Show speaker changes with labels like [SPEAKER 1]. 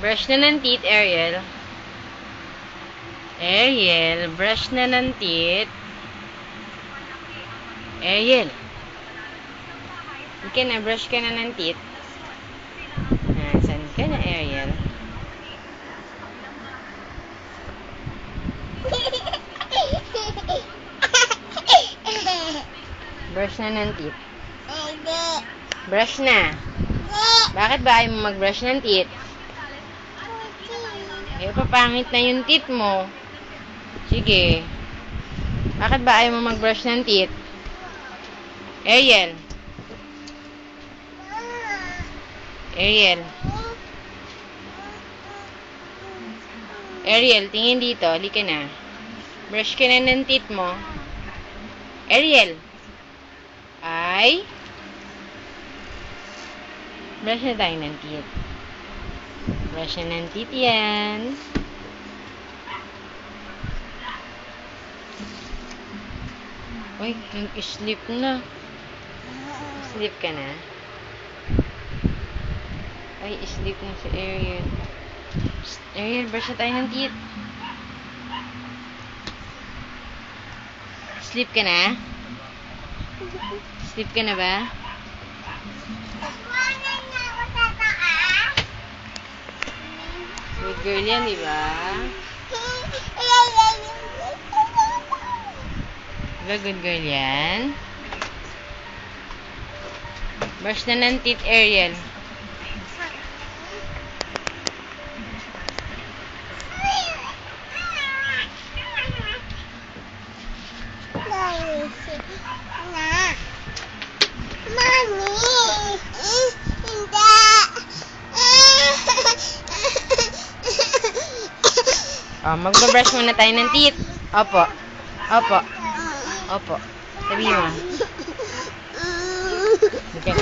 [SPEAKER 1] Brush na ng teeth, Ariel. Ariel, brush na ng teeth. Ariel. Ika na, brush ka na ng teeth. Saan ka na, Ariel? Brush na ng teeth. Brush na. Bakit ba ayaw mo mag-brush ng teeth? Eh, papangit na yung teeth mo. Sige. Bakit ba ayaw mo mag-brush ng teeth? Ariel. Ariel. Ariel, tingin dito. Halika na. Brush ka na ng teeth mo. Ariel. Ay. Brush na tayo ng teeth. Brush na ng teeth yan. Uy, nag-sleep na. Sleep ka na? Ay, sleep na si Ariel. Psst, Ariel, brush na tayo ng teeth. Sleep ka na? Sleep ka na ba? Good girl yan, di ba? Diba good girl yan? Brush na ng teeth, Ariel. Oh, magba-brush muna tayo ng teeth. Opo. Opo. Opo. Sabihin mo. Okay.